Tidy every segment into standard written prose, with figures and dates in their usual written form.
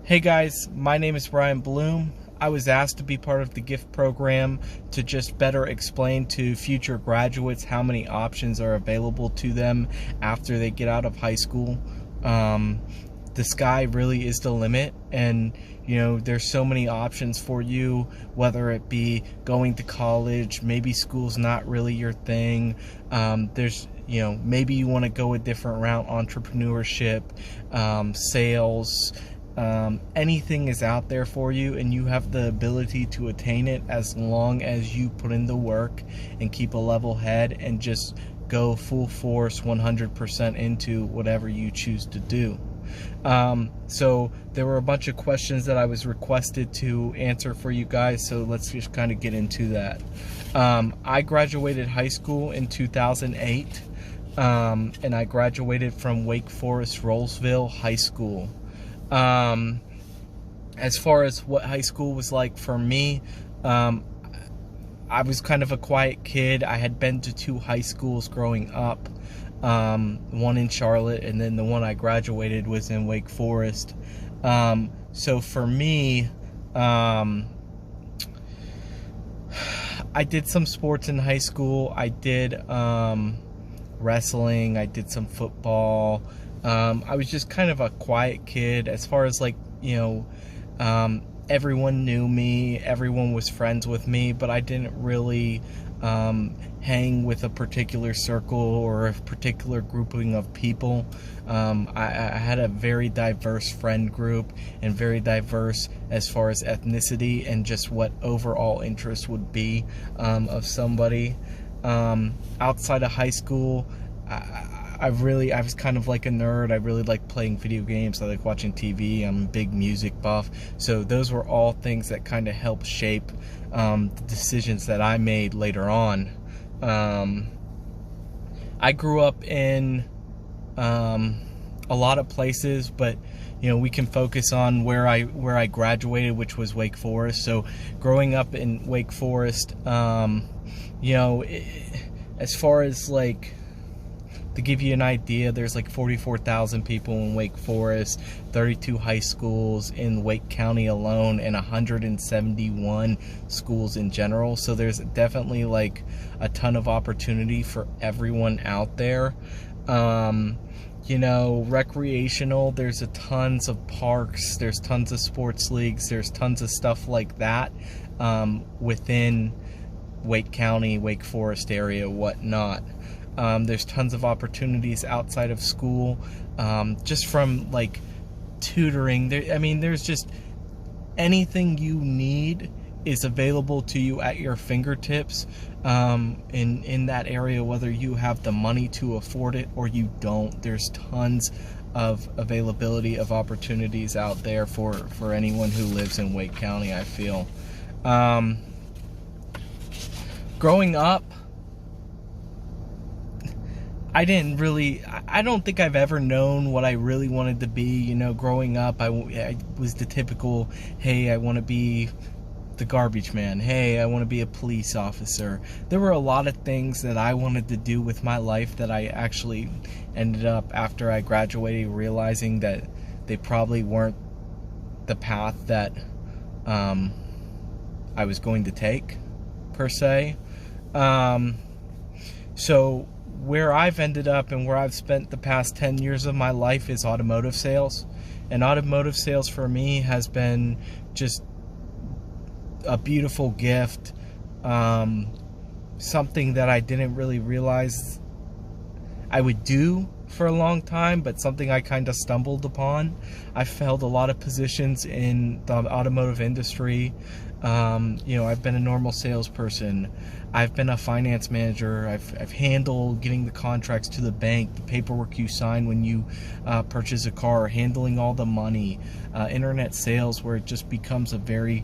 Hey guys, my name is Brian Blum. I was asked to be part of the G.I.F.T program to just better explain to future graduates how many options are available to them after they get out of high school. The sky really is the limit, and there's so many options for you, whether it be going to college, maybe school's not really your thing. There's maybe you want to go a different route, entrepreneurship, sales. Anything is out there for you, and you have the ability to attain it as long as you put in the work and keep a level head and just go full force 100% into whatever you choose to do. So there were a bunch of questions that I was requested to answer for you guys, so let's just kind of get into that. I graduated high school in 2008, and I graduated from Wake Forest Rollsville High School. As far as what high school was like for me, I was kind of a quiet kid. I had been to two high schools growing up, one in Charlotte, and then the one I graduated was in Wake Forest. So for me, I did some sports in high school. I did wrestling, I did some football. I was just kind of a quiet kid as far as everyone knew me, everyone was friends with me, but I didn't really hang with a particular circle or a particular grouping of people. I had a very diverse friend group and very diverse as far as ethnicity and just what overall interest would be of somebody. Outside of high school, I was kind of like a nerd. I really like playing video games. I like watching TV. I'm a big music buff. So those were all things that kind of helped shape the decisions that I made later on. I grew up in a lot of places, but we can focus on where I graduated, which was Wake Forest. So growing up in Wake Forest, as far as to give you an idea, there's 44,000 people in Wake Forest, 32 high schools in Wake County alone, and 171 schools in general. So there's definitely a ton of opportunity for everyone out there. Recreational, there's tons of parks, there's tons of sports leagues, there's tons of stuff like that within Wake County, Wake Forest area, whatnot. There's tons of opportunities outside of school, just from tutoring. There's just anything you need is available to you at your fingertips in that area, whether you have the money to afford it or you don't. There's tons of availability of opportunities out there for anyone who lives in Wake County, I feel. Growing up, I don't think I've ever known what I really wanted to be. Growing up, I was the typical, hey, I want to be the garbage man. Hey, I want to be a police officer. There were a lot of things that I wanted to do with my life that I actually ended up, after I graduated, realizing that they probably weren't the path that I was going to take, per se. So where I've ended up and where I've spent the past 10 years of my life is automotive sales. And automotive sales for me has been just a beautiful gift. Something that I didn't really realize I would do for a long time, but something I kind of stumbled upon. I've held a lot of positions in the automotive industry. I've been a normal salesperson. I've been a finance manager. I've handled getting the contracts to the bank, the paperwork you sign when you purchase a car, handling all the money, internet sales, where it just becomes a very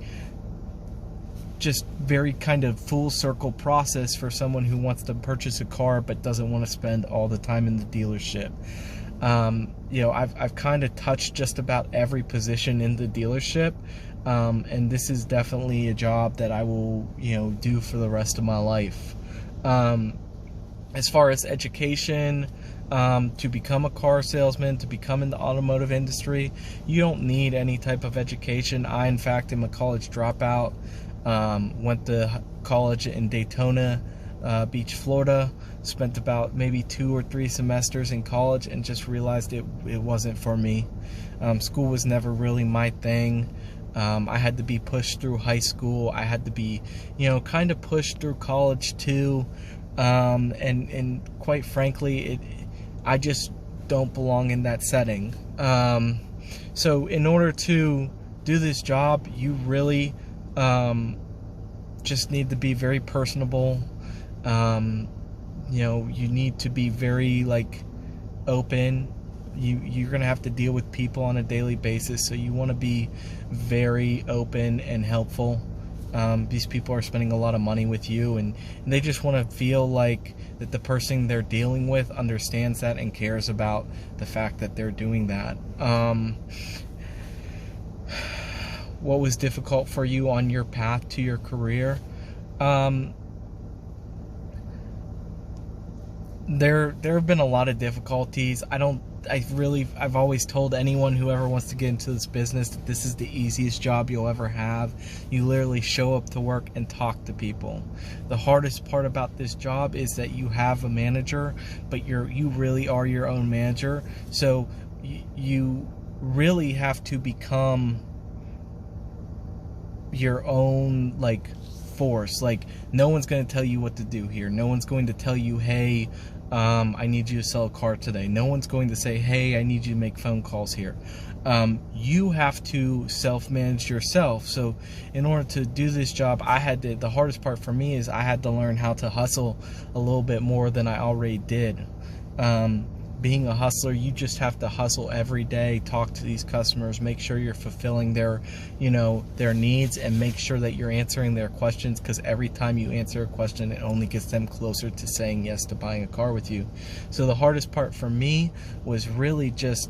kind of full circle process for someone who wants to purchase a car but doesn't want to spend all the time in the dealership. I've kind of touched just about every position in the dealership. And this is definitely a job that I will, do for the rest of my life. As far as education, to become a car salesman, to become in the automotive industry. You don't need any type of education. I, in fact, am a college dropout. Went to college in Daytona Beach, Florida. Spent about maybe 2 or 3 semesters in college and just realized it wasn't for me. School was never really my thing. I had to be pushed through high school. I had to be, kind of pushed through college too. And quite frankly, I just don't belong in that setting. So in order to do this job, you really just need to be very personable. You need to be very open. You're gonna have to deal with people on a daily basis, so you want to be very open and helpful. These people are spending a lot of money with you, and they just want to feel like that the person they're dealing with understands that and cares about the fact that they're doing that. What was difficult for you on your path to your career? There have been a lot of difficulties. I've always told anyone who ever wants to get into this business that this is the easiest job you'll ever have. You literally show up to work and talk to people. The hardest part about this job is that you have a manager, but you really are your own manager. So you really have to become your own force. No one's going to tell you what to do here. No one's going to tell you, hey, I need you to sell a car today. No one's going to say, hey, I need you to make phone calls here. You have to self-manage yourself. So in order to do this job, the hardest part for me is I had to learn how to hustle a little bit more than I already did. Being a hustler, you just have to hustle every day, talk to these customers, make sure you're fulfilling their needs, and make sure that you're answering their questions, because every time you answer a question, it only gets them closer to saying yes to buying a car with you. So the hardest part for me was really just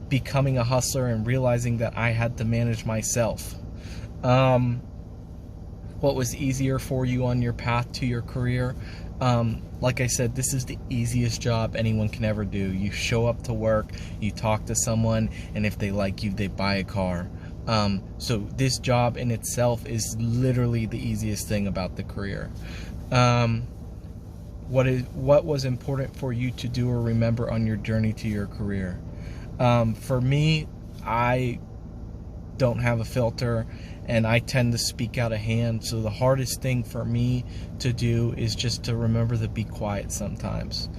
becoming a hustler and realizing that I had to manage myself. What was easier for you on your path to your career? Like I said, this is the easiest job anyone can ever do. You show up to work, you talk to someone, and if they like you, they buy a car. So this job in itself is literally the easiest thing about the career. What was important for you to do or remember on your journey to your career? For me, I don't have a filter, and I tend to speak out of hand. So the hardest thing for me to do is just to remember to be quiet sometimes.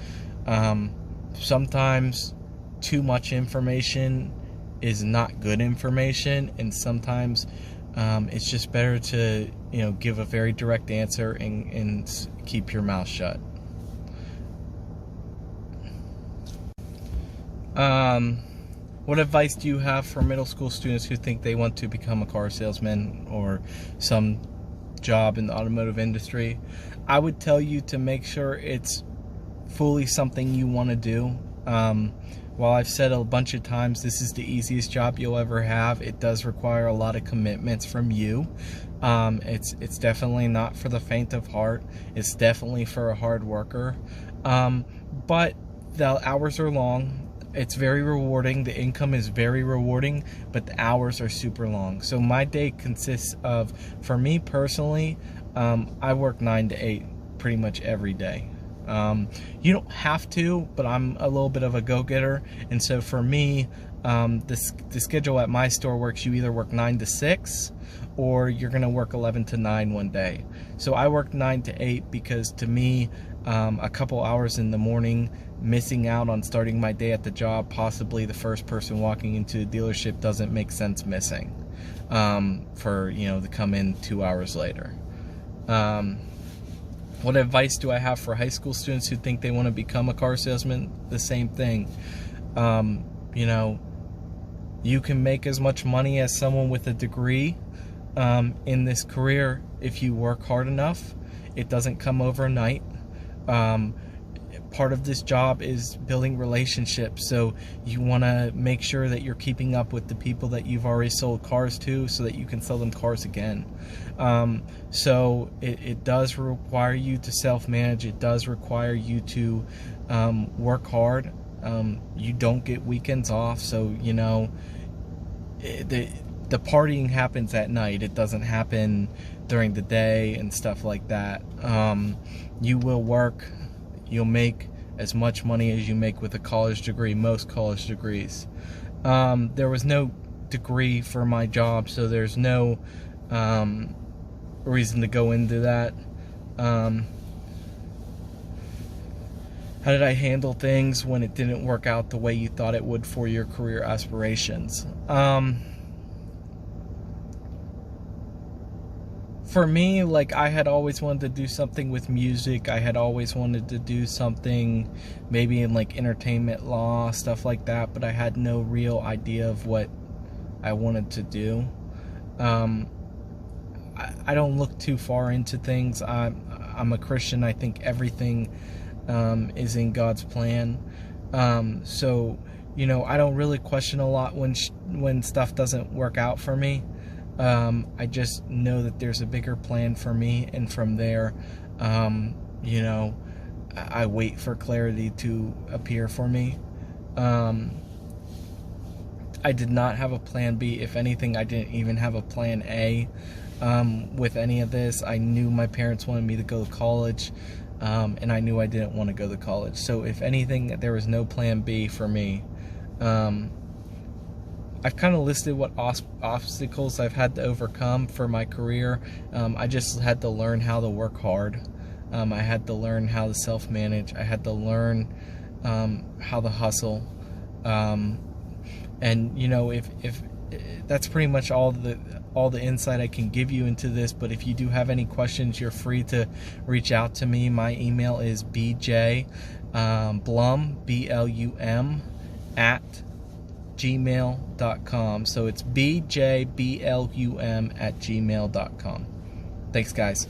Sometimes too much information is not good information, and sometimes it's just better to give a very direct answer and keep your mouth shut. What advice do you have for middle school students who think they want to become a car salesman or some job in the automotive industry? I would tell you to make sure it's fully something you want to do. While I've said a bunch of times this is the easiest job you'll ever have, it does require a lot of commitments from you. It's definitely not for the faint of heart. It's definitely for a hard worker. But the hours are long. It's very rewarding. The income is very rewarding, but the hours are super long. So my day consists of, for me personally, I work 9 to 8 pretty much every day. You don't have to, but I'm a little bit of a go-getter, and so for me, the schedule at my store works. You either work 9 to 6 or you're gonna work 11 to 9 one day. So I work 9 to 8 because to me, a couple hours in the morning, missing out on starting my day at the job, possibly the first person walking into a dealership, doesn't make sense missing for to come in 2 hours later. What advice do I have for high school students who think they want to become a car salesman? The same thing. You can make as much money as someone with a degree in this career if you work hard enough. It doesn't come overnight. part of this job is building relationships, so you want to make sure that you're keeping up with the people that you've already sold cars to so that you can sell them cars again. So it does require you to self-manage. It does require you to work hard. You don't get weekends off, so you know the partying happens at night. It doesn't happen during the day and stuff like that. You will work. You'll make as much money as you make with a college degree, most college degrees. There was no degree for my job, so there's no reason to go into that. How did I handle things when it didn't work out the way you thought it would for your career aspirations? For me, like, I had always wanted to do something with music. I had always wanted to do something maybe in like entertainment law, stuff like that, but I had no real idea of what I wanted to do. I don't look too far into things. I'm a Christian. I think everything is in God's plan. So, you know, I don't really question a lot when stuff doesn't work out for me. I just know that there's a bigger plan for me, and from there, you know, I wait for clarity to appear for me. I did not have a plan B. If anything, I didn't even have a plan A with any of this. I knew my parents wanted me to go to college, and I knew I didn't want to go to college. So if anything, there was no plan B for me. I've kind of listed what obstacles I've had to overcome for my career. I just had to learn how to work hard. I had to learn how to self-manage. I had to learn how to hustle. And you know, if that's pretty much all the insight I can give you into this. But if you do have any questions, you're free to reach out to me. My email is bj Blum, BLUM at gmail.com. So it's bjblum at gmail.com. Thanks, guys.